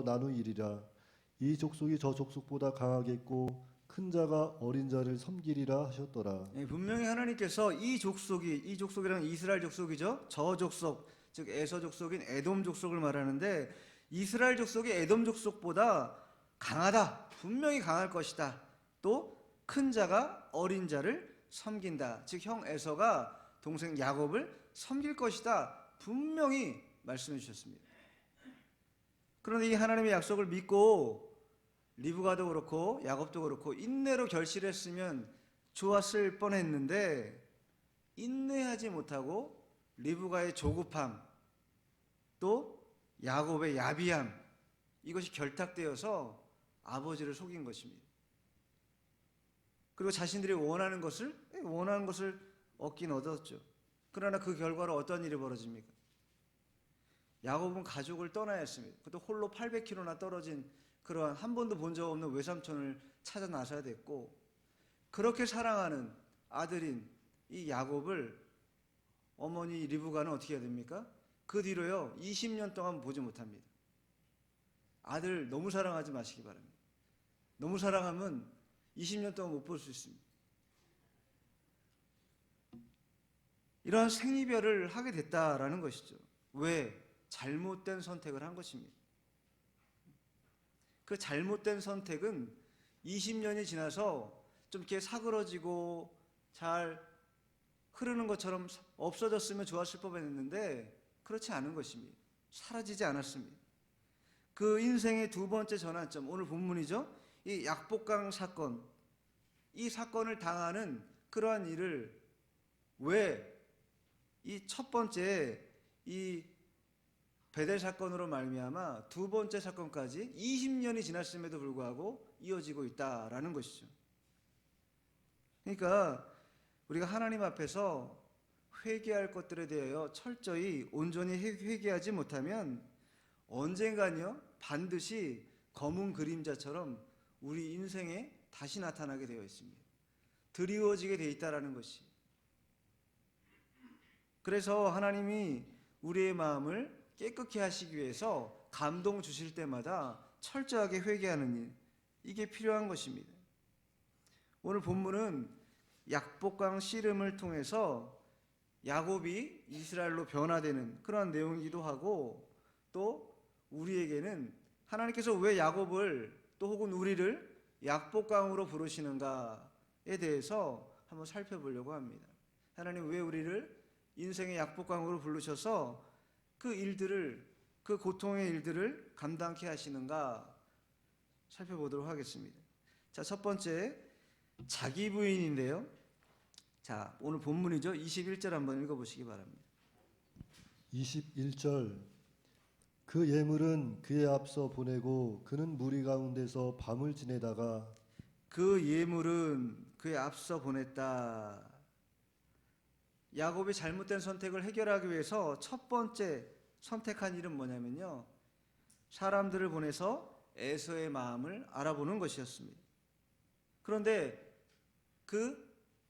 나누이리라. 이 족속이 저 족속보다 강하겠고 큰 자가 어린 자를 섬기리라 하셨더라. 분명히 하나님께서 이 족속이란 이스라엘 족속이죠. 저 족속, 즉 에서 족속인 에돔 족속을 말하는데, 이스라엘 족속이 에돔 족속보다 강하다, 분명히 강할 것이다. 또 큰 자가 어린 자를 섬긴다, 즉 형 에서가 동생 야곱을 섬길 것이다, 분명히 말씀해 주셨습니다. 그런데 이 하나님의 약속을 믿고 리브가도 그렇고 야곱도 그렇고 인내로 결실했으면 좋았을 뻔했는데, 인내하지 못하고 리브가의 조급함, 또 야곱의 야비함, 이것이 결탁되어서 아버지를 속인 것입니다. 그리고 자신들이 원하는 것을 얻긴 얻었죠. 그러나 그 결과로 어떤 일이 벌어집니까? 야곱은 가족을 떠나야 했습니다. 그것도 홀로 800km나 떨어진 그러한 한 번도 본 적 없는 외삼촌을 찾아 나서야 됐고, 그렇게 사랑하는 아들인 이 야곱을 어머니 리브가는 어떻게 해야 됩니까? 그 뒤로요 20년 동안 보지 못합니다. 아들 너무 사랑하지 마시기 바랍니다. 너무 사랑하면 20년 동안 못 볼 수 있습니다. 이러한 생이별을 하게 됐다라는 것이죠. 왜? 잘못된 선택을 한 것입니다. 그 잘못된 선택은 20년이 지나서 좀 이렇게 사그러지고 잘 흐르는 것처럼 없어졌으면 좋았을 법했는데, 그렇지 않은 것입니다. 사라지지 않았습니다. 그 인생의 두 번째 전환점, 오늘 본문이죠. 이 약복강 사건, 이 사건을 당하는 그러한 일을 왜 이 첫 번째 이 베델 사건으로 말미암아 두 번째 사건까지 20년이 지났음에도 불구하고 이어지고 있다라는 것이죠. 그러니까 우리가 하나님 앞에서 회개할 것들에 대하여 철저히 온전히 회개하지 못하면 언젠가는요 반드시 검은 그림자처럼 우리 인생에 다시 나타나게 되어 있습니다. 드리워지게 되어 있다라는 것이. 그래서 하나님이 우리의 마음을 깨끗게 하시기 위해서 감동 주실 때마다 철저하게 회개하는 일, 이게 필요한 것입니다. 오늘 본문은 약복강 씨름을 통해서 야곱이 이스라엘로 변화되는 그런 내용이기도 하고, 또 우리에게는 하나님께서 왜 야곱을 또 혹은 우리를 약복강으로 부르시는가에 대해서 한번 살펴보려고 합니다. 하나님 왜 우리를 인생의 약복강으로 부르셔서 그 일들을, 그 고통의 일들을 감당케 하시는가 살펴보도록 하겠습니다. 자, 첫 번째 자기 부인인데요. 자, 오늘 본문이죠. 21절 한번 읽어보시기 바랍니다. 21절. 그 예물은 그의 앞서 보내고 그는 무리 가운데서 밤을 지내다가 그 예물은 그의 앞서 보냈다. 야곱이 잘못된 선택을 해결하기 위해서 첫 번째 선택한 일은 뭐냐면요, 사람들을 보내서 에서의 마음을 알아보는 것이었습니다. 그런데 그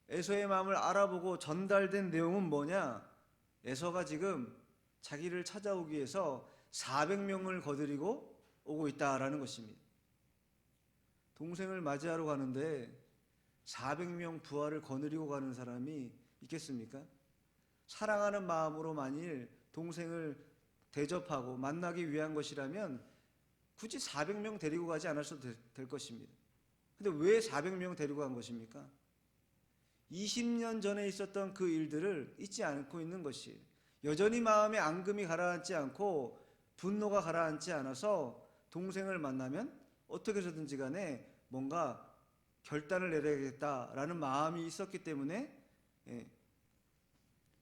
에서의 마음을 알아보고 전달된 내용은 뭐냐? 에서가 지금 자기를 찾아오기 위해서 400명을 거느리고 오고 있다라는 것입니다. 동생을 맞이하러 가는데 400명 부하를 거느리고 가는 사람이 있겠습니까? 사랑하는 마음으로 만일 동생을 대접하고 만나기 위한 것이라면 굳이 400명 데리고 가지 않았어도 될 것입니다. 근데 왜 400명 데리고 간 것입니까? 20년 전에 있었던 그 일들을 잊지 않고 있는 것이, 여전히 마음의 앙금이 가라앉지 않고 분노가 가라앉지 않아서 동생을 만나면 어떻게 해서든지 간에 뭔가 결단을 내려야겠다라는 마음이 있었기 때문에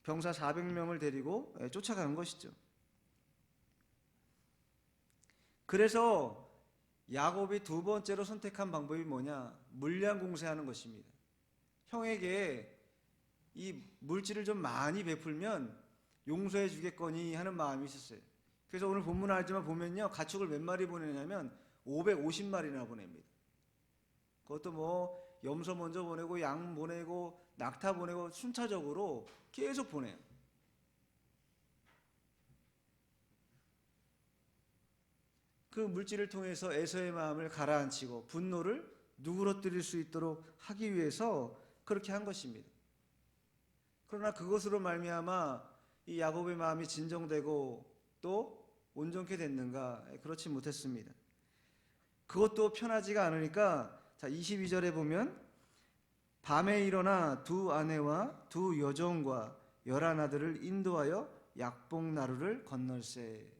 병사 400명을 데리고 쫓아간 것이죠. 그래서 야곱이 두 번째로 선택한 방법이 뭐냐? 물량 공세하는 것입니다. 형에게 이 물질을 좀 많이 베풀면 용서해 주겠거니 하는 마음이 있었어요. 그래서 오늘 본문 알지만 보면요, 가축을 몇 마리 보내냐면 550마리나 보냅니다. 그것도 뭐 염소 먼저 보내고 양 보내고 낙타 보내고 순차적으로 계속 보내요. 그 그 물질을 통해서 에서의 마음을 가라앉히고 분노를 누그러뜨릴 수 있도록 하기 위해서 그렇게 한 것입니다. 그러나 그것으로 말미암아 이 야곱의 마음이 진정되고 또 온전케 됐는가? 그렇지 못했습니다. 그것도 편하지가 않으니까 자 22절에 보면 밤에 일어나 두 아내와 두 여종과 11아들을 인도하여 약봉나루를 건널세.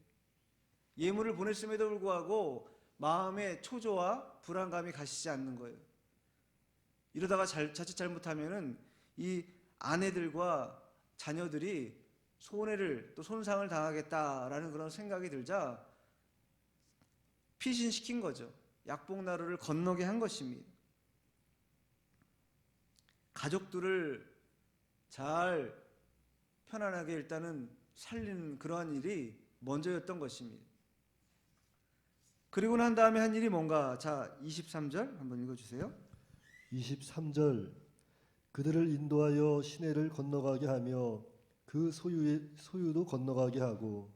예물을 보냈음에도 불구하고 마음의 초조와 불안감이 가시지 않는 거예요. 이러다가 자칫 잘못하면은 이 아내들과 자녀들이 손해를 또 손상을 당하겠다라는 그런 생각이 들자 피신시킨 거죠. 약봉나루를 건너게 한 것입니다. 가족들을 잘 편안하게 일단은 살리는 그러한 일이 먼저였던 것입니다. 그리고 난 다음에 한 일이 뭔가? 자, 23절 한번 읽어주세요. 23절 그들을 인도하여 시내를 건너가게 하며 그 소유도 건너가게 하고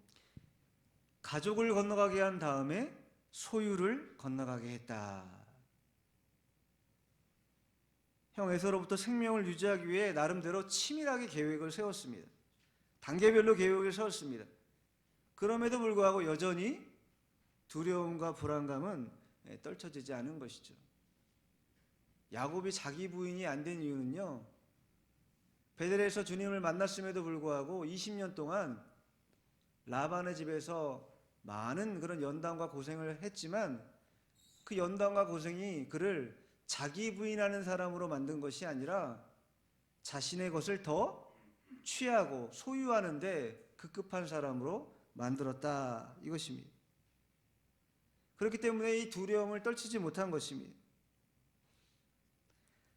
가족을 건너가게 한 다음에 소유를 건너가게 했다. 형 에서로부터 생명을 유지하기 위해 나름대로 치밀하게 계획을 세웠습니다. 단계별로 계획을 세웠습니다. 그럼에도 불구하고 여전히 두려움과 불안감은 떨쳐지지 않은 것이죠. 야곱이 자기 부인이 안 된 이유는요, 베델에서 주님을 만났음에도 불구하고 20년 동안 라반의 집에서 많은 그런 연단과 고생을 했지만 그 연단과 고생이 그를 자기 부인하는 사람으로 만든 것이 아니라 자신의 것을 더 취하고 소유하는데 급급한 사람으로 만들었다 이것입니다. 그렇기 때문에 이 두려움을 떨치지 못한 것입니다.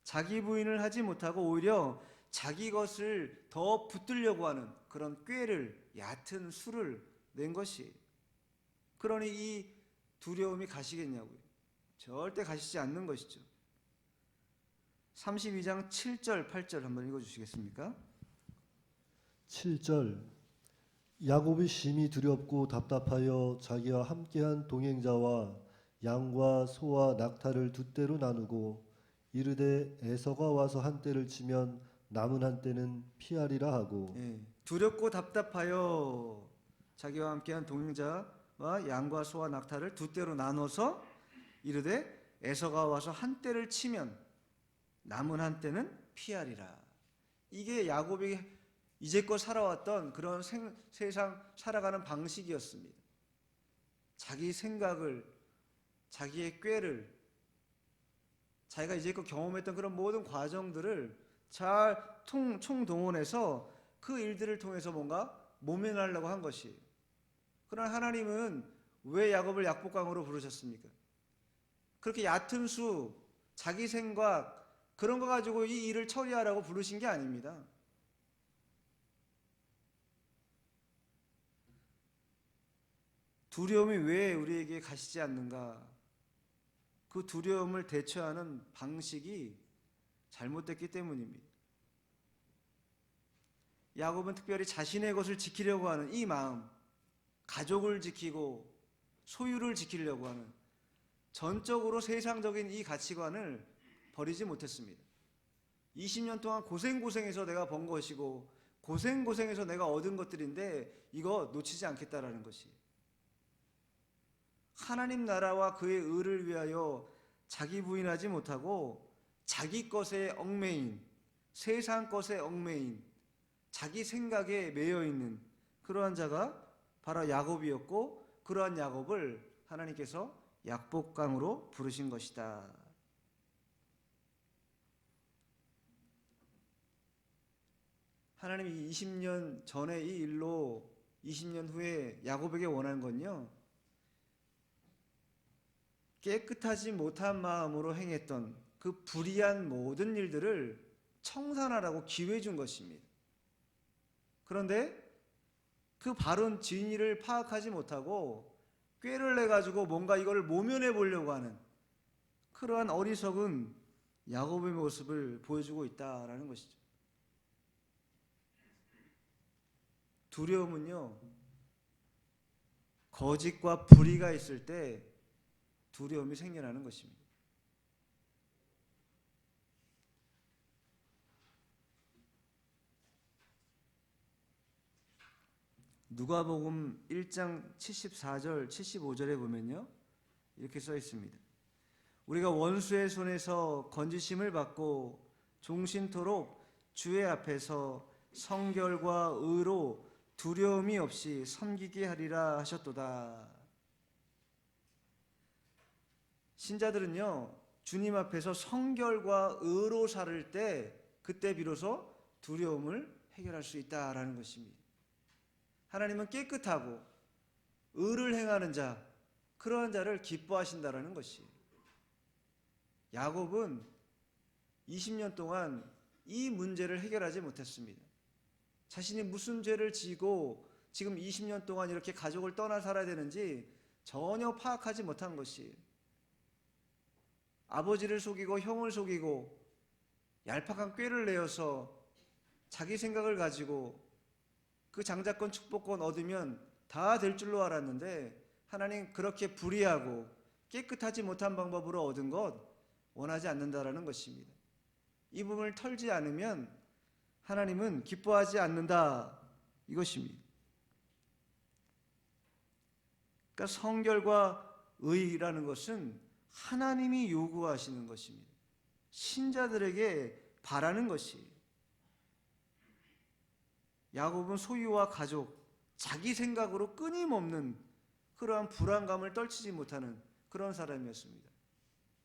자기 부인을 하지 못하고 오히려 자기 것을 더 붙들려고 하는 그런 꾀를, 얕은 수를 낸 것이. 그러니 이 두려움이 가시겠냐고요. 절대 가시지 않는 것이죠. 32장 7절 8절 한번 읽어주시겠습니까? 7절 야곱이 심히 두렵고 답답하여 자기와 함께한 동행자와 양과 소와 낙타를 두 떼로 나누고 이르되 에서가 와서 한 떼를 치면 남은 한 떼는 피하리라 하고. 두렵고 답답하여 자기와 함께한 동행자와 양과 소와 낙타를 두 떼로 나눠서 이르되 에서가 와서 한 떼를 치면 남은 한 떼는 피하리라. 이게 야곱이 이제껏 살아왔던 그런 세상 살아가는 방식이었습니다. 자기 생각을, 자기의 꾀를, 자기가 이제껏 경험했던 그런 모든 과정들을 잘 총동원해서 그 일들을 통해서 뭔가 모면하려고 한 것이에요. 그러나 하나님은 왜 야곱을 약복강으로 부르셨습니까? 그렇게 얕은 수, 자기 생각 그런 거 가지고 이 일을 처리하라고 부르신 게 아닙니다. 두려움이 왜 우리에게 가시지 않는가? 그 두려움을 대처하는 방식이 잘못됐기 때문입니다. 야곱은 특별히 자신의 것을 지키려고 하는 이 마음, 가족을 지키고 소유를 지키려고 하는 전적으로 세상적인 이 가치관을 버리지 못했습니다. 20년 동안 고생해서 내가 번 것이고 고생해서 내가 얻은 것들인데 이거 놓치지 않겠다라는 것이. 하나님 나라와 그의 의를 위하여 자기 부인하지 못하고 자기 것에 얽매인, 세상 것에 얽매인, 자기 생각에 매여 있는 그러한 자가 바로 야곱이었고 그러한 야곱을 하나님께서 약복강으로 부르신 것이다. 하나님이 20년 전에 이 일로 20년 후에 야곱에게 원하는 건요, 깨끗하지 못한 마음으로 행했던 그 불의한 모든 일들을 청산하라고 기회 준 것입니다. 그런데 그 바른 진리를 파악하지 못하고 꾀를 내가지고 뭔가 이걸 모면해 보려고 하는 그러한 어리석은 야곱의 모습을 보여주고 있다라는 것이죠. 두려움은요, 거짓과 불의가 있을 때 두려움이 생겨나는 것입니다. 누가복음 1장 74절 75절에 보면요, 이렇게 써 있습니다. 우리가 원수의 손에서 건지심을 받고 종신토록 주의 앞에서 성결과 의로 두려움이 없이 섬기게 하리라 하셨도다. 신자들은요, 주님 앞에서 성결과 의로 살을 때 그때 비로소 두려움을 해결할 수 있다라는 것입니다. 하나님은 깨끗하고 의를 행하는 자, 그러한 자를 기뻐하신다라는 것이. 야곱은 20년 동안 이 문제를 해결하지 못했습니다. 자신이 무슨 죄를 지고 지금 20년 동안 이렇게 가족을 떠나 살아야 되는지 전혀 파악하지 못한 것이. 아버지를 속이고 형을 속이고 얄팍한 꾀를 내어서 자기 생각을 가지고 그 장자권 축복권 얻으면 다 될 줄로 알았는데, 하나님 그렇게 불의하고 깨끗하지 못한 방법으로 얻은 것 원하지 않는다라는 것입니다. 이 부분을 털지 않으면 하나님은 기뻐하지 않는다, 이것입니다. 그러니까 성결과 의라는 것은 하나님이 요구하시는 것입니다. 신자들에게 바라는 것이. 야곱은 소유와 가족, 자기 생각으로 끊임없는 그러한 불안감을 떨치지 못하는 그런 사람이었습니다.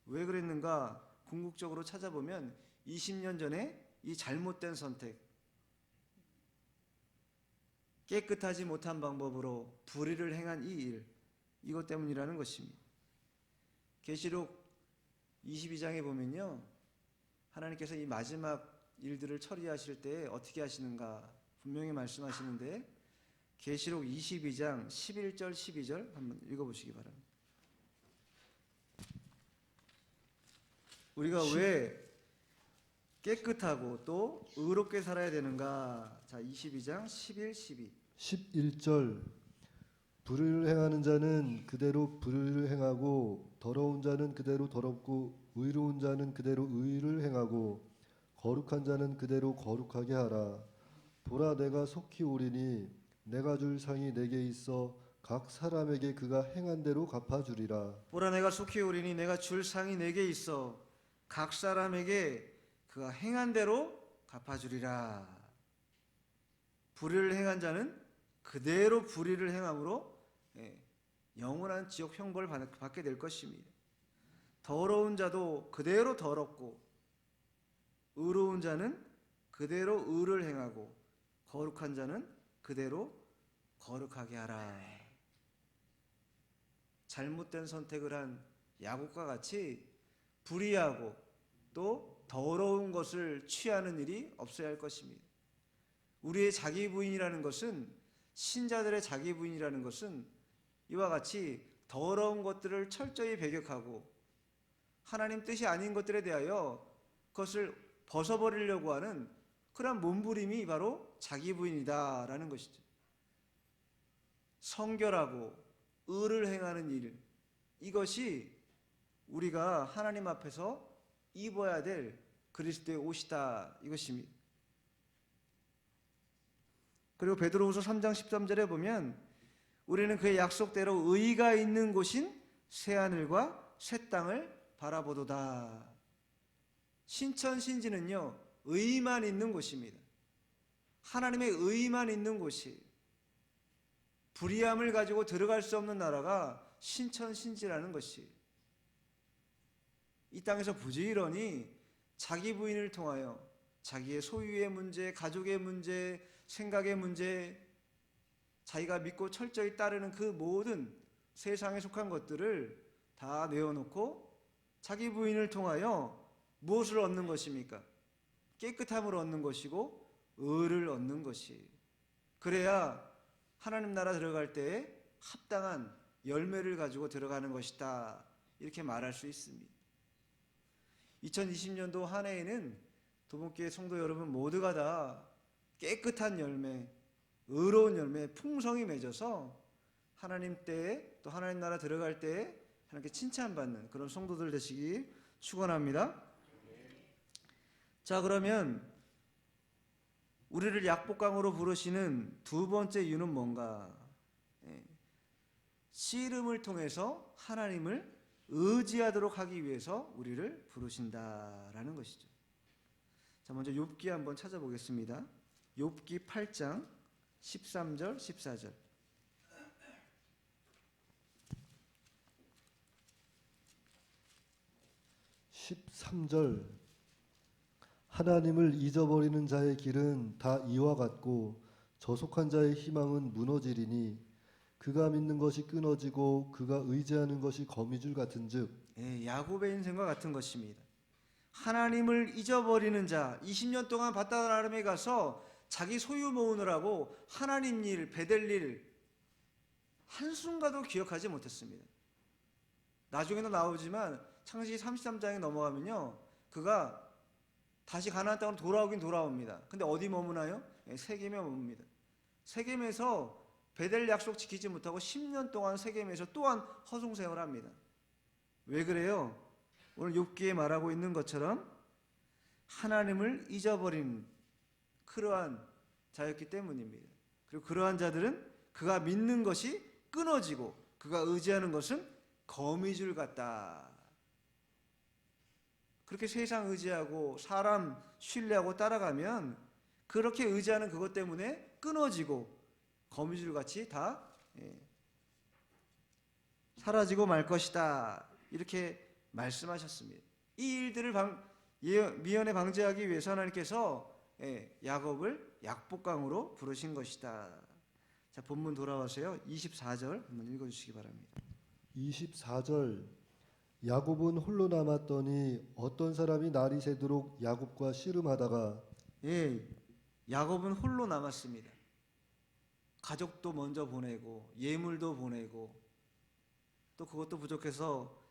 왜 그랬는가? 궁극적으로 찾아보면 20년 전에 이 잘못된 선택, 깨끗하지 못한 방법으로 불의를 행한 이 일, 이것 때문이라는 것입니다. 계시록 22장에 보면요, 하나님께서 이 마지막 일들을 처리하실 때 어떻게 하시는가 분명히 말씀하시는데, 계시록 22장 11절 12절 한번 읽어보시기 바랍니다. 우리가 왜 깨끗하고 또 의롭게 살아야 되는가? 자, 22장 11, 12. 11절 불의를 행하는 자는 그대로 불의를 행하고 더러운 자는 그대로 더럽고 의로운 자는 그대로 의를 행하고 거룩한 자는 그대로 거룩하게 하라. 보라, 내가 속히 오리니 내가 줄 상이 내게 있어 각 사람에게 그가 행한 대로 갚아주리라. 보라, 내가 속히 오리니 내가 줄 상이 내게 있어 각 사람에게 그가 행한 대로 갚아주리라. 불의를 행한 자는 그대로 불의를 행함으로 영원한 지옥 형벌을 받게 될 것입니다. 더러운 자도 그대로 더럽고 의로운 자는 그대로 의를 행하고 거룩한 자는 그대로 거룩하게 하라. 잘못된 선택을 한 야곱과 같이 불의하고 또 더러운 것을 취하는 일이 없어야 할 것입니다. 우리의 자기 부인이라는 것은, 신자들의 자기 부인이라는 것은 이와 같이 더러운 것들을 철저히 배격하고 하나님 뜻이 아닌 것들에 대하여 그것을 벗어버리려고 하는 그런 몸부림이 바로 자기 부인이다 라는 것이죠. 성결하고 의를 행하는 일, 이것이 우리가 하나님 앞에서 입어야 될 그리스도의 옷이다, 이것입니다. 그리고 베드로후서 3장 13절에 보면 우리는 그의 약속대로 의가 있는 곳인 새하늘과 새 땅을 바라보도다. 신천신지는요, 의만 있는 곳입니다. 하나님의 의만 있는 곳이, 불의함을 가지고 들어갈 수 없는 나라가 신천신지라는 것이, 이 땅에서 부지런히 자기 부인을 통하여 자기의 소유의 문제, 가족의 문제, 생각의 문제, 자기가 믿고 철저히 따르는 그 모든 세상에 속한 것들을 다 내어놓고 자기 부인을 통하여 무엇을 얻는 것입니까? 깨끗함을 얻는 것이고 의를 얻는 것이. 그래야 하나님 나라 들어갈 때에 합당한 열매를 가지고 들어가는 것이다, 이렇게 말할 수 있습니다. 2020년도 한 해에는 도봉교회 성도 여러분 모두가 다 깨끗한 열매, 의로운 열매, 풍성이 맺어서 하나님 때에 또 하나님 나라 들어갈 때에 하나님께 칭찬받는 그런 성도들 되시기 축원합니다. 자, 그러면 우리를 약복강으로 부르시는 두 번째 이유는 뭔가? 씨름을 통해서 하나님을 의지하도록 하기 위해서 우리를 부르신다라는 것이죠. 자, 먼저 욥기 한번 찾아보겠습니다. 욥기 8장 13절 14절. 13절 하나님을 잊어버리는 자의 길은 다 이와 같고 저속한 자의 희망은 무너지리니 그가 믿는 것이 끊어지고 그가 의지하는 것이 거미줄 같은즉. 야곱의 인생과 같은 것입니다. 하나님을 잊어버리는 자, 20년 동안 바다 나름에 가서 자기 소유 모으느라고 하나님 일, 베델 일 한순간도 기억하지 못했습니다. 나중에도 나오지만 창세기 33장에 넘어가면요, 그가 다시 가나안 땅으로 돌아오긴 돌아옵니다. 근데 어디 머무나요? 세겜에 머뭅니다. 세겜에서 베델 약속 지키지 못하고 10년 동안 세겜에서 또한 허송세월을 합니다. 왜 그래요? 오늘 욥기에 말하고 있는 것처럼 하나님을 잊어버린 그러한 자였기 때문입니다. 그리고 그러한 자들은 그가 믿는 것이 끊어지고 그가 의지하는 것은 거미줄 같다. 그렇게 세상 의지하고 사람 신뢰하고 따라가면 그렇게 의지하는 그것 때문에 끊어지고 거미줄 같이 다 사라지고 말 것이다. 이렇게 말씀하셨습니다. 이 일들을 미연에 방지하기 위해서 하나님께서 야곱을 약복강으로 부르신 것이다. 자, 본문 돌아와서요. 24절 한번 읽어주시기 바랍니다. 24절 야곱은 홀로 남았더니 어떤 사람이 날이 새도록 야곱과 씨름하다가. 야곱은 홀로 남았습니다. 가족도 먼저 보내고 예물도 보내고 또 그것도 부족해서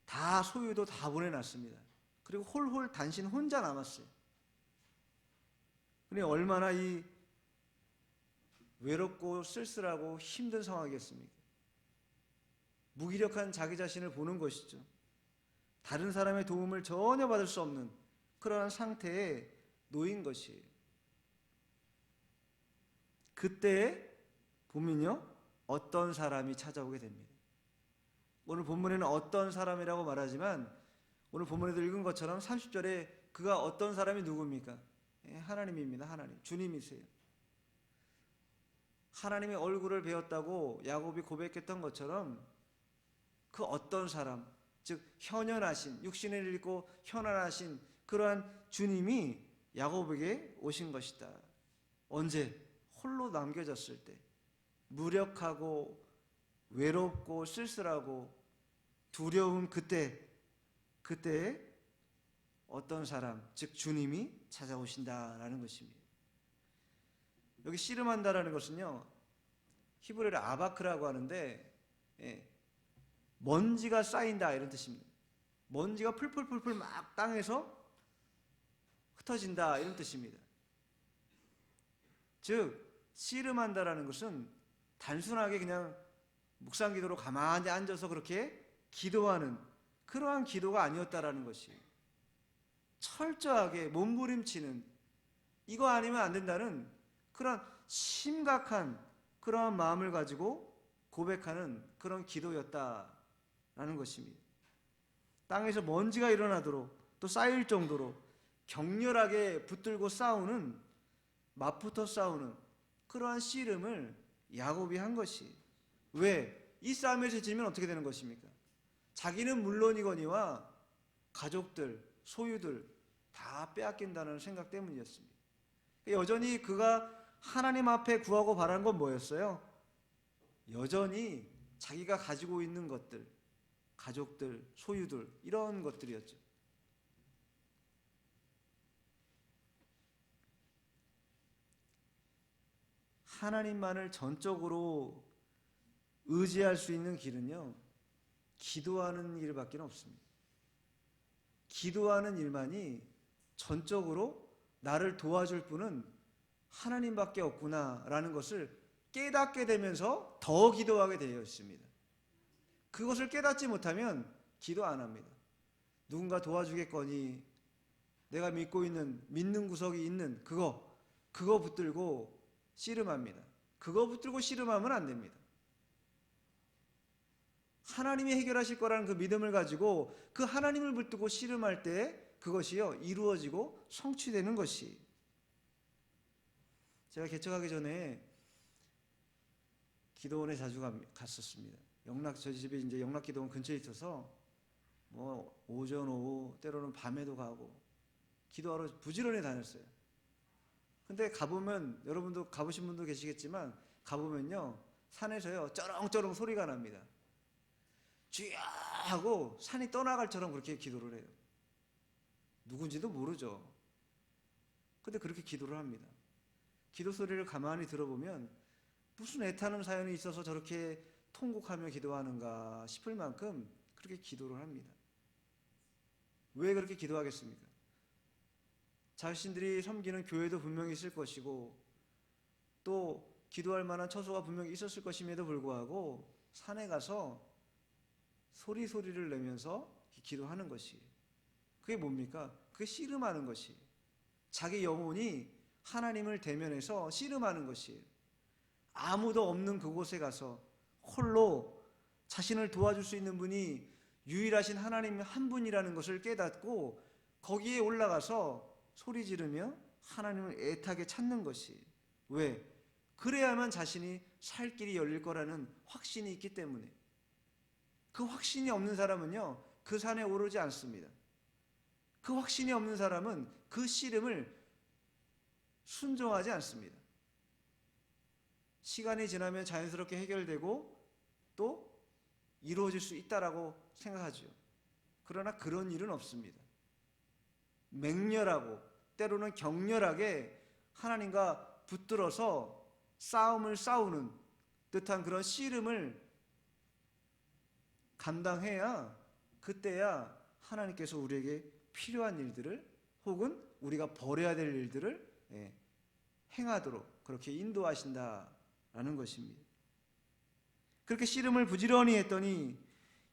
다 소유도 다 보내놨습니다. 그리고 홀홀 단신 혼자 남았어요. 근데 얼마나 이 외롭고 쓸쓸하고 힘든 상황이겠습니까? 무기력한 자기 자신을 보는 것이죠. 다른 사람의 도움을 전혀 받을 수 없는 그러한 상태에 놓인 것이에요. 그때 보면요, 어떤 사람이 찾아오게 됩니다. 오늘 본문에는 어떤 사람이라고 말하지만 오늘 본문에도 읽은 것처럼 30절에 그가 어떤 사람이 누굽니까? 하나님입니다. 하나님, 주님이세요. 하나님의 얼굴을 배웠다고 야곱이 고백했던 것처럼 그 어떤 사람, 즉 현현하신, 육신을 입고 현현하신 그러한 주님이 야곱에게 오신 것이다. 언제? 홀로 남겨졌을 때, 무력하고 외롭고 쓸쓸하고 두려운 그때 어떤 사람, 즉 주님이 찾아오신다라는 것입니다. 여기 씨름한다라는 것은요, 히브리어로 아바크라고 하는데 먼지가 쌓인다 이런 뜻입니다. 먼지가 풀풀풀풀 막 땅에서 흩어진다 이런 뜻입니다. 즉 씨름한다라는 것은 단순하게 그냥 묵상기도로 가만히 앉아서 그렇게 기도하는 그러한 기도가 아니었다라는 것이에요. 철저하게 몸부림치는, 이거 아니면 안 된다는 그런 심각한 그러한 마음을 가지고 고백하는 그런 기도였다라는 것입니다. 땅에서 먼지가 일어나도록 또 쌓일 정도로 격렬하게 붙들고 싸우는, 맞붙어 싸우는 그러한 씨름을 야곱이 한 것이. 왜? 이 싸움에서 지면 어떻게 되는 것입니까? 자기는 물론이거니와 가족들, 소유들 다 빼앗긴다는 생각 때문이었습니다. 여전히 그가 하나님 앞에 구하고 바란 건 뭐였어요? 여전히 자기가 가지고 있는 것들, 가족들, 소유들, 이런 것들이었죠. 하나님만을 전적으로 의지할 수 있는 길은요, 기도하는 일밖에 없습니다. 기도하는 일만이 전적으로 나를 도와줄 분은 하나님밖에 없구나라는 것을 깨닫게 되면서 더 기도하게 되어 있습니다. 그것을 깨닫지 못하면 기도 안 합니다. 누군가 도와주겠거니 내가 믿는 구석이 있는 그거 붙들고 씨름합니다. 그거 붙들고 씨름하면 안 됩니다. 하나님이 해결하실 거라는 그 믿음을 가지고 그 하나님을 붙들고 씨름할 때 그것이요 이루어지고 성취되는 것이. 제가 개척하기 전에 기도원에 자주 갔었습니다. 저희 집이 이제 영락 기도원 근처에 있어서 뭐 오전 오후 때로는 밤에도 가고 기도하러 부지런히 다녔어요. 근데 가보면 여러분도 가보신 분도 계시겠지만 가보면요 산에서요 쩌렁쩌렁 소리가 납니다. 주여 하고 산이 떠나갈처럼 그렇게 기도를 해요. 누군지도 모르죠. 근데 그렇게 기도를 합니다. 기도 소리를 가만히 들어보면 무슨 애타는 사연이 있어서 저렇게 통곡하며 기도하는가 싶을 만큼 그렇게 기도를 합니다. 왜 그렇게 기도하겠습니까? 자신들이 섬기는 교회도 분명히 있을 것이고 또 기도할 만한 처소가 분명히 있었을 것임에도 불구하고 산에 가서 소리를 내면서 기도하는 것이, 그게 뭡니까? 그게 씨름하는 것이, 자기 영혼이 하나님을 대면해서 씨름하는 것이, 아무도 없는 그곳에 가서 홀로 자신을 도와줄 수 있는 분이 유일하신 하나님 한 분이라는 것을 깨닫고 거기에 올라가서 소리 지르며 하나님을 애타게 찾는 것이. 왜? 그래야만 자신이 살 길이 열릴 거라는 확신이 있기 때문에. 그 확신이 없는 사람은요 그 산에 오르지 않습니다. 그 확신이 없는 사람은 그 씨름을 순종하지 않습니다. 시간이 지나면 자연스럽게 해결되고 또 이루어질 수 있다라고 생각하죠. 그러나 그런 일은 없습니다. 맹렬하고 때로는 격렬하게 하나님과 붙들어서 싸움을 싸우는 듯한 그런 씨름을 감당해야, 그때야 하나님께서 우리에게 필요한 일들을 혹은 우리가 버려야 될 일들을 행하도록 그렇게 인도하신다라는 것입니다. 그렇게 씨름을 부지런히 했더니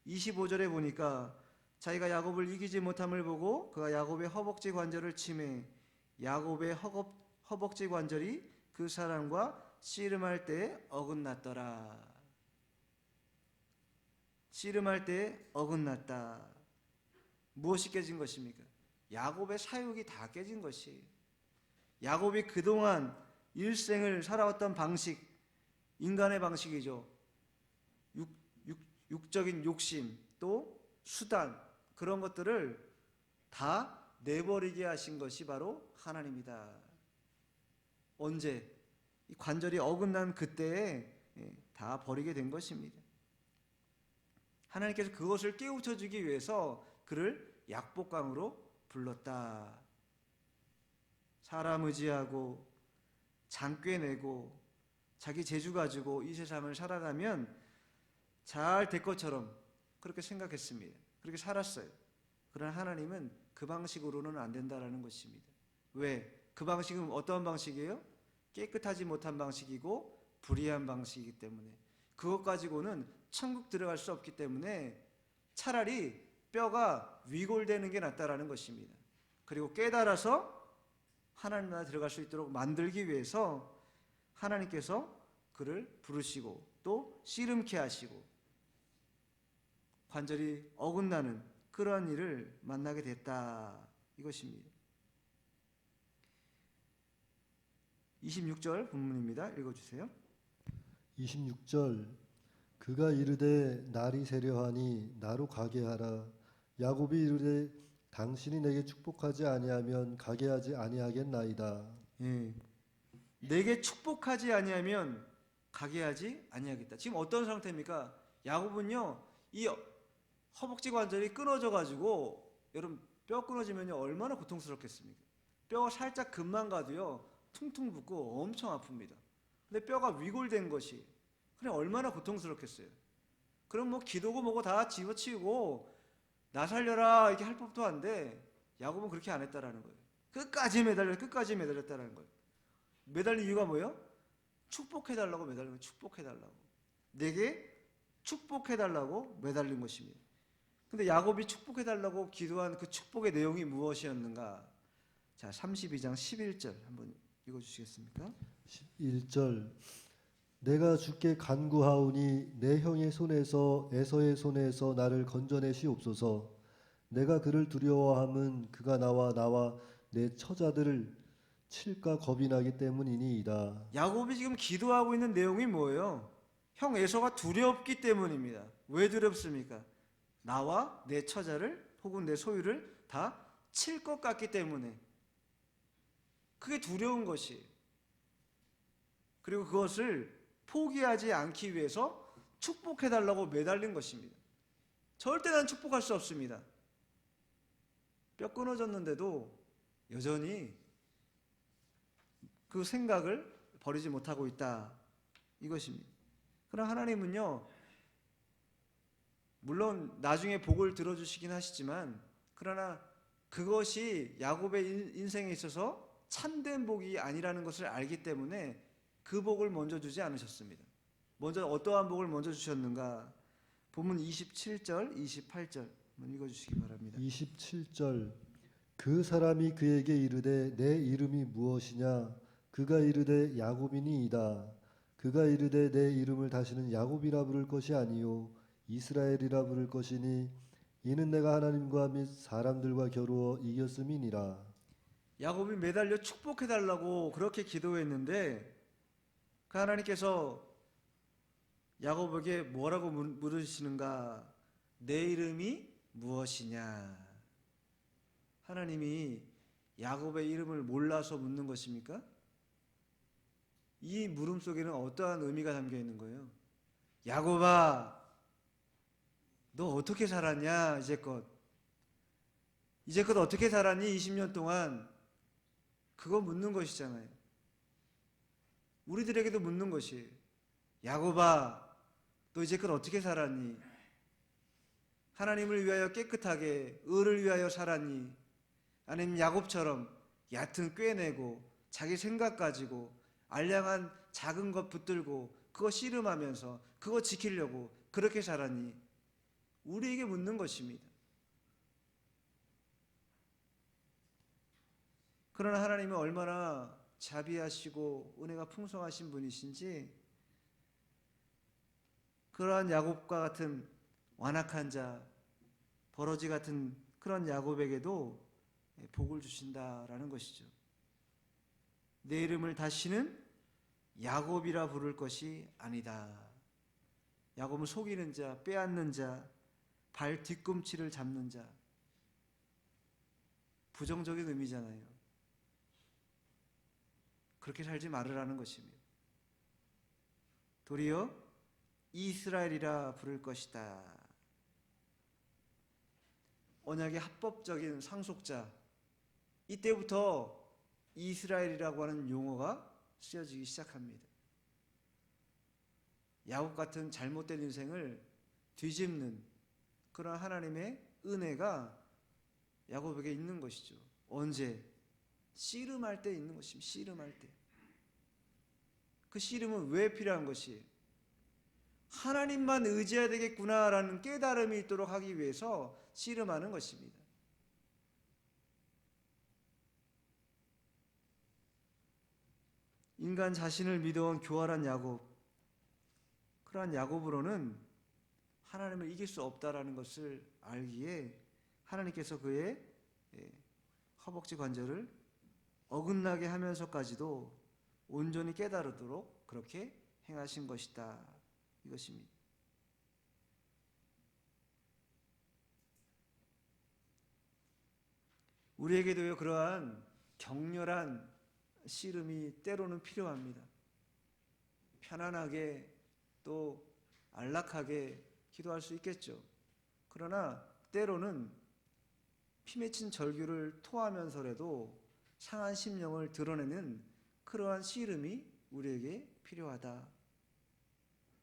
25절에 보니까 자기가 야곱을 이기지 못함을 보고 그가 야곱의 허벅지 관절을 치매 야곱의 허벅지 관절이 그 사람과 씨름할 때 어긋났더라. 씨름할 때 어긋났다. 무엇이 깨진 것입니까? 야곱의 사육이 다 깨진 것이. 야곱이 그동안 일생을 살아왔던 방식, 인간의 방식이죠. 육적인 욕심, 또 수단, 그런 것들을 다 내버리게 하신 것이 바로 하나님이다. 언제? 이 관절이 어긋난 그때에 다 버리게 된 것입니다. 하나님께서 그것을 깨우쳐 주기 위해서 그를 약복강으로 불렀다. 사람 의지하고 장꾀내고 자기 재주 가지고 이 세상을 살아가면 잘 될 것처럼 그렇게 생각했습니다. 그렇게 살았어요. 그러나 하나님은 그 방식으로는 안 된다라는 것입니다. 왜? 그 방식은 어떤 방식이에요? 깨끗하지 못한 방식이고 불의한 방식이기 때문에, 그것 가지고는 천국 들어갈 수 없기 때문에 차라리 뼈가 위골되는 게 낫다라는 것입니다. 그리고 깨달아서 하나님 나라 들어갈 수 있도록 만들기 위해서 하나님께서 그를 부르시고 또 씨름케 하시고 관절이 어긋나는 그러한 일을 만나게 됐다, 이것입니다. 26절 본문입니다. 읽어주세요. 26절 그가 이르되 날이 세려하니 나로 가게 하라. 야곱이 이르되 당신이 내게 축복하지 아니하면 가게 하지 아니하겠나이다. 내게 축복하지 아니하면 가게 하지 아니하겠다. 지금 어떤 상태입니까? 야곱은요 이 허벅지 관절이 끊어져 가지고, 여러분 뼈 끊어지면요 얼마나 고통스럽겠습니까? 뼈가 살짝 금만 가도요 퉁퉁 붓고 엄청 아픕니다. 근데 뼈가 위골된 것이 그냥 얼마나 고통스럽겠어요. 그럼 뭐 기도고 뭐고 다 집어치우고 나 살려라 이렇게 할 법도 한데 야곱은 그렇게 안 했다라는 거예요. 끝까지 매달렸다라는 거예요. 매달린 이유가 뭐예요? 축복해달라고 매달린 거예요. 축복해달라고. 내게 축복해달라고 매달린 것입니다. 근데 야곱이 축복해달라고 기도한 그 축복의 내용이 무엇이었는가? 자, 32장 11절 한번 읽어주시겠습니까? 1절 내가 주께 간구하오니 내 형의 손에서 에서의 손에서 나를 건져내시옵소서. 내가 그를 두려워함은 그가 나와 내 처자들을 칠까 겁이 나기 때문이니이다. 야곱이 지금 기도하고 있는 내용이 뭐예요? 형 에서가 두렵기 때문입니다. 왜 두렵습니까? 나와 내 처자를 혹은 내 소유를 다 칠 것 같기 때문에. 그게 두려운 것이. 그리고 그것을 포기하지 않기 위해서 축복해달라고 매달린 것입니다. 절대 난 축복할 수 없습니다. 뼈 끊어졌는데도 여전히 그 생각을 버리지 못하고 있다. 이것입니다. 그러나 하나님은요, 물론 나중에 복을 들어주시긴 하시지만, 그러나 그것이 야곱의 인생에 있어서 참된 복이 아니라는 것을 알기 때문에 그 복을 먼저 주지 않으셨습니다. 먼저 어떠한 복을 먼저 주셨는가? 본문 27절, 28절 한번 읽어주시기 바랍니다. 27절 그 사람이 그에게 이르되 내 이름이 무엇이냐? 그가 이르되 야곱이니이다. 그가 이르되 내 이름을 다시는 야곱이라 부를 것이 아니요 이스라엘이라 부를 것이니 이는 내가 하나님과 및 사람들과 겨루어 이겼음이니라. 야곱이 매달려 축복해달라고 그렇게 기도했는데 그 하나님께서 야곱에게 뭐라고 물으시는가? 내 이름이 무엇이냐? 하나님이 야곱의 이름을 몰라서 묻는 것입니까? 이 물음 속에는 어떠한 의미가 담겨 있는 거예요? 야곱아, 너 어떻게 살았냐? 이제껏 어떻게 살았니? 20년 동안. 그거 묻는 것이잖아요. 우리들에게도 묻는 것이 야곱아, 너 이제껏 어떻게 살았니? 하나님을 위하여 깨끗하게 의를 위하여 살았니? 아니면 야곱처럼 얕은 꾀내고 자기 생각 가지고 알량한 작은 것 붙들고 그거 씨름하면서 그거 지키려고 그렇게 살았니? 우리에게 묻는 것입니다. 그러나 하나님은 얼마나 자비하시고 은혜가 풍성하신 분이신지 그러한 야곱과 같은 완악한 자, 버러지 같은 그런 야곱에게도 복을 주신다라는 것이죠. 내 이름을 다시는 야곱이라 부를 것이 아니다. 야곱은 속이는 자, 빼앗는 자, 발 뒤꿈치를 잡는 자. 부정적인 의미잖아요. 그렇게 살지 말으라는 것입니다. 도리어 이스라엘이라 부를 것이다. 언약의 합법적인 상속자. 이때부터 이스라엘이라고 하는 용어가 쓰여지기 시작합니다. 야곱 같은 잘못된 인생을 뒤집는 그런 하나님의 은혜가 야곱에게 있는 것이죠. 언제? 씨름할 때 있는 것입니다. 씨름할 때. 그 씨름은 왜 필요한 것이에요? 하나님만 의지해야 되겠구나라는 깨달음이 있도록 하기 위해서 씨름하는 것입니다. 인간 자신을 믿어온 교활한 야곱, 그러한 야곱으로는 하나님을 이길 수 없다라는 것을 알기에 하나님께서 그의 허벅지 관절을 어긋나게 하면서까지도 온전히 깨달도록 그렇게 행하신 것이다. 이것입니다. 우리에게도요, 그러한 격렬한 씨름이 때로는 필요합니다. 편안하게 또 안락하게 기도할 수 있겠죠. 그러나 때로는 피 맺힌 절규를 토하면서라도 상한 심령을 드러내는 그러한 씨름이 우리에게 필요하다.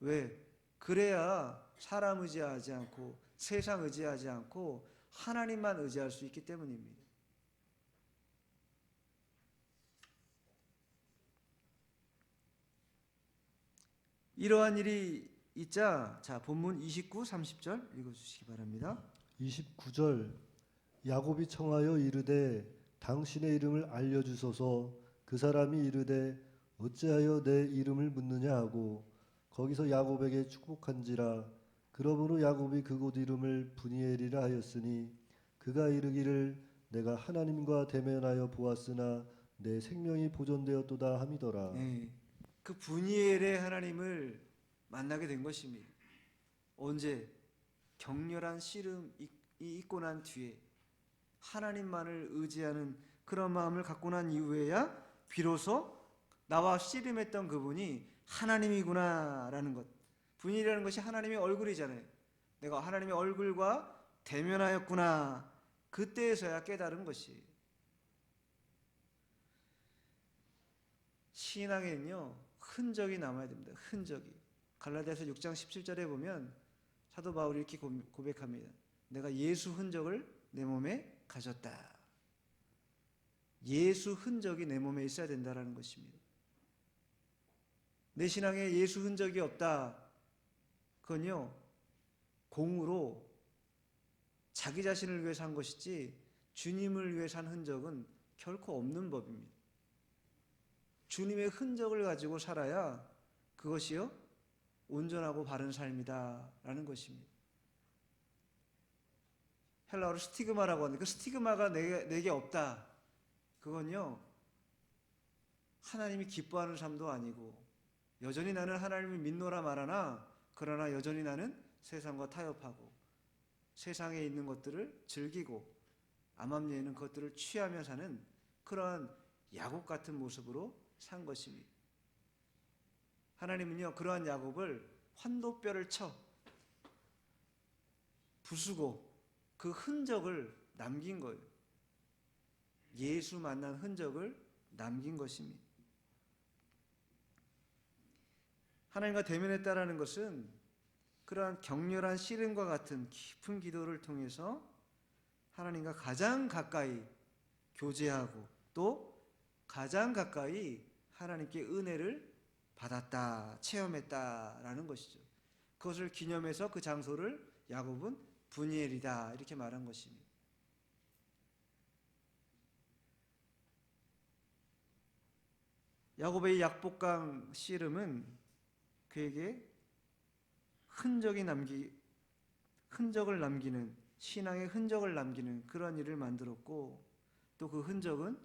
왜? 그래야 사람 의지하지 않고 세상 의지하지 않고 하나님만 의지할 수 있기 때문입니다. 이러한 일이 있자 자 본문 29, 30절 읽어주시기 바랍니다. 29절 야곱이 청하여 이르되 당신의 이름을 알려주소서. 그 사람이 이르되 어찌하여 내 이름을 묻느냐 하고 거기서 야곱에게 축복한지라. 그러므로 야곱이 그곳 이름을 브니엘이라 하였으니 그가 이르기를 내가 하나님과 대면하여 보았으나 내 생명이 보존되었도다 함이더라. 네, 그 브니엘의 하나님을 만나게 된 것입니다. 언제? 격렬한 씨름이 있고 난 뒤에 하나님만을 의지하는 그런 마음을 갖고 난 이후에야 비로소 나와 씨름했던 그분이 하나님이구나라는 것. 분이라는 것이 하나님의 얼굴이잖아요. 내가 하나님의 얼굴과 대면하였구나. 그때에서야 깨달은 것이. 신앙에는요 흔적이 남아야 됩니다. 흔적이. 갈라디아서 6장 17절에 보면 사도 바울이 이렇게 고백합니다. 내가 예수 흔적을 내 몸에 가졌다. 예수 흔적이 내 몸에 있어야 된다라는 것입니다. 내 신앙에 예수 흔적이 없다. 그건요 공으로 자기 자신을 위해 산 것이지 주님을 위해 산 흔적은 결코 없는 법입니다. 주님의 흔적을 가지고 살아야 그것이요 온전하고 바른 삶이다라는 것입니다. 헬라어로 스티그마라고 하는데 그 스티그마가 내게 없다. 그건요 하나님이 기뻐하는 삶도 아니고 여전히 나는 하나님을 믿노라 말하나 그러나 여전히 나는 세상과 타협하고 세상에 있는 것들을 즐기고 암암리에는 그것들을 취하며 사는 그러한 야곱 같은 모습으로 산 것입니다. 하나님은요 그러한 야곱을 환도뼈를 쳐 부수고 그 흔적을 남긴 거예요. 예수 만난 흔적을 남긴 것입니다. 하나님과 대면했다라는 것은 그러한 격렬한 씨름과 같은 깊은 기도를 통해서 하나님과 가장 가까이 교제하고 또 가장 가까이 하나님께 은혜를 받았다, 체험했다라는 것이죠. 그것을 기념해서 그 장소를 야곱은 브니엘이다 이렇게 말한 것입니다. 야곱의 약복강 씨름은 그에게 흔적을 남기는 신앙의 흔적을 남기는 그런 일을 만들었고 또 그 흔적은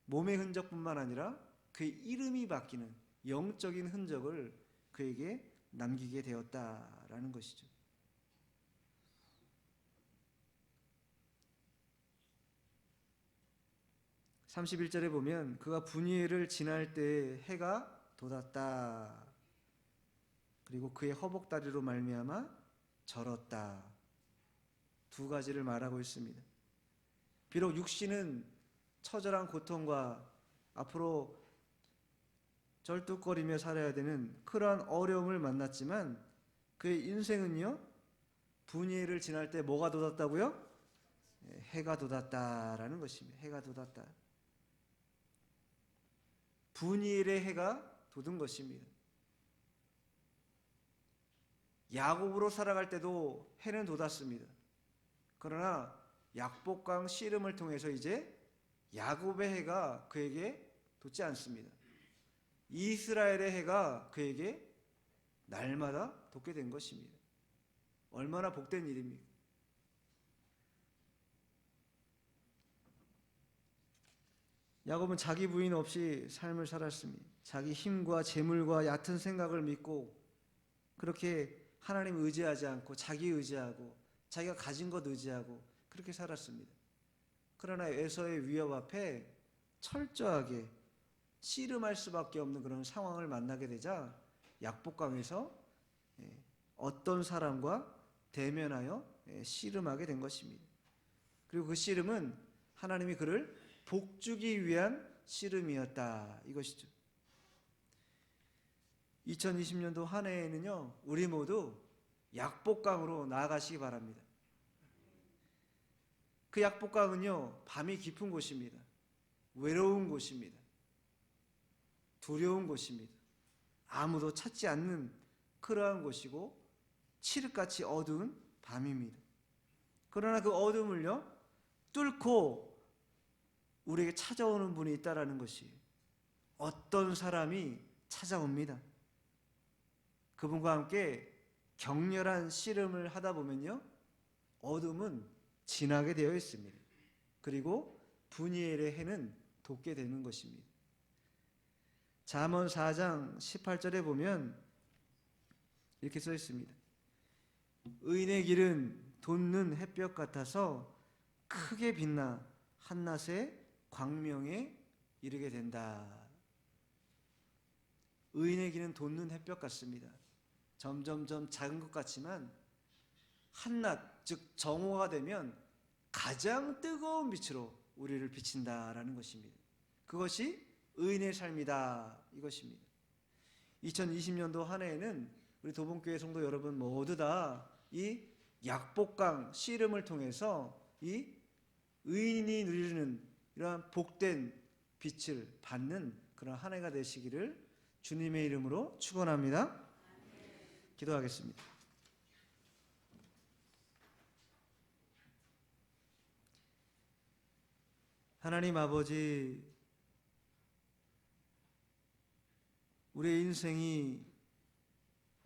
몸의 흔적뿐만 아니라 그의 이름이 바뀌는 영적인 흔적을 그에게 남기게 되었다라는 것이죠. (31절에) 보면 그가 브니엘을 지날 때 해가 돋았다. 그리고 그의 허벅다리로 말미암아 절었다. 두 가지를 말하고 있습니다. 비록 육신은 처절한 고통과 앞으로 절뚝거리며 살아야 되는 그러한 어려움을 만났지만 그의 인생은요 브니엘을 지날 때 뭐가 돋았다고요? 해가 돋았다라는 것입니다. 해가 돋았다. 브니엘의 해가 돋은 것입니다. 야곱으로 살아갈 때도 해는 돋았습니다. 그러나 약복강 씨름을 통해서 이제 야곱의 해가 그에게 돋지 않습니다. 이스라엘의 해가 그에게 날마다 돋게 된 것입니다. 얼마나 복된 일입니까? 야곱은 자기 부인 없이 삶을 살았습니다. 자기 힘과 재물과 얕은 생각을 믿고 그렇게 하나님 의지하지 않고 자기 의지하고 자기가 가진 것 의지하고 그렇게 살았습니다. 그러나 에서의 위협 앞에 철저하게 씨름할 수밖에 없는 그런 상황을 만나게 되자 약복강에서 어떤 사람과 대면하여 씨름하게 된 것입니다. 그리고 그 씨름은 하나님이 그를 복주기 위한 씨름이었다 이것이죠. 2020년도 한 해에는요 우리 모두 약복강으로 나아가시기 바랍니다. 그 약복강은요 밤이 깊은 곳입니다. 외로운 곳입니다. 두려운 곳입니다. 아무도 찾지 않는 그러한 곳이고 칠흑같이 어두운 밤입니다. 그러나 그 어둠을요 뚫고 우리에게 찾아오는 분이 있다라는 것이 어떤 사람이 찾아옵니다. 그분과 함께 격렬한 씨름을 하다 보면요 어둠은 지나게 되어 있습니다. 그리고 분이엘의 해는 돋게 되는 것입니다. 잠언 4장 18절에 보면 이렇게 써 있습니다. 의인의 길은 돋는 햇볕 같아서 크게 빛나 한낮의 광명에 이르게 된다. 의인의 길은 돋는 햇볕 같습니다. 점점점 작은 것 같지만 한낮 즉 정오가 되면 가장 뜨거운 빛으로 우리를 비친다라는 것입니다. 그것이 의인의 삶이다 이것입니다. 2020년도 한 해에는 우리 도봉교회 성도 여러분 모두 다 이 약복강 씨름을 통해서 이 의인이 누리는 이러한 복된 빛을 받는 그런 한 해가 되시기를 주님의 이름으로 축원합니다. 기도하겠습니다. 하나님 아버지, 우리의 인생이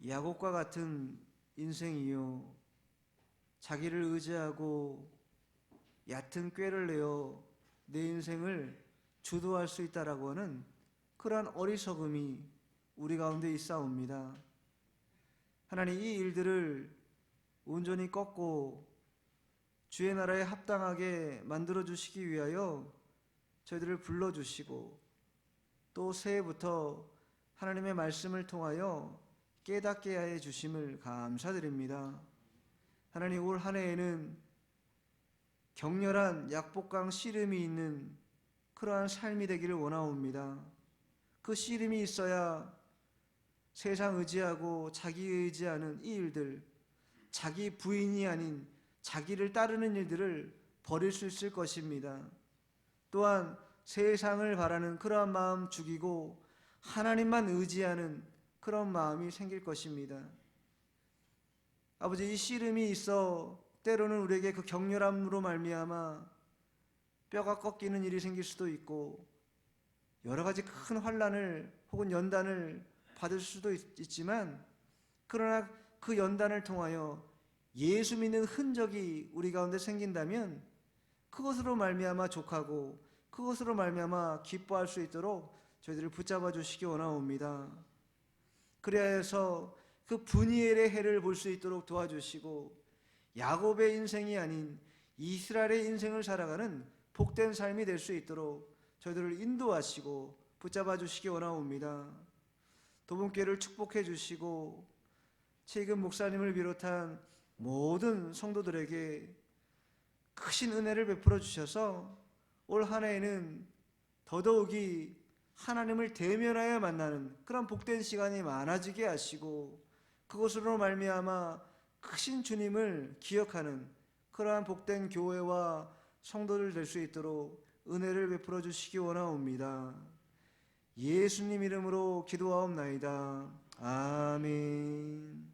야곱과 같은 인생이요 자기를 의지하고 얕은 꾀를 내어 내 인생을 주도할 수 있다라고 하는 그러한 어리석음이 우리 가운데 있사옵니다. 하나님, 이 일들을 온전히 꺾고 주의 나라에 합당하게 만들어 주시기 위하여 저희들을 불러주시고 또 새해부터 하나님의 말씀을 통하여 깨닫게 해 주심을 감사드립니다. 하나님, 올 한 해에는 격렬한 약복강 씨름이 있는 그러한 삶이 되기를 원하옵니다. 그 씨름이 있어야 세상 의지하고 자기 의지하는 이 일들, 자기 부인이 아닌 자기를 따르는 일들을 버릴 수 있을 것입니다. 또한 세상을 바라는 그러한 마음 죽이고 하나님만 의지하는 그런 마음이 생길 것입니다. 아버지, 이 씨름이 있어 때로는 우리에게 그 격렬함으로 말미암아 뼈가 꺾이는 일이 생길 수도 있고 여러 가지 큰 환난을 혹은 연단을 받을 수도 있지만, 그러나 그 연단을 통하여 예수 믿는 흔적이 우리 가운데 생긴다면 그것으로 말미암아 족하고 그것으로 말미암아 기뻐할 수 있도록 저희들을 붙잡아 주시기 원하옵니다. 그래야 해서 그 분이엘의 해를 볼 수 있도록 도와주시고 야곱의 인생이 아닌 이스라엘의 인생을 살아가는 복된 삶이 될 수 있도록 저희들을 인도하시고 붙잡아 주시기 원하옵니다. 도봉교회를 축복해 주시고 최익은 목사님을 비롯한 모든 성도들에게 크신 은혜를 베풀어 주셔서 올 한 해에는 더더욱이 하나님을 대면하여 만나는 그런 복된 시간이 많아지게 하시고 그것으로 말미암아 크신 주님을 기억하는 그러한 복된 교회와 성도들 될 수 있도록 은혜를 베풀어 주시기 원하옵니다. 예수님 이름으로 기도하옵나이다. 아멘.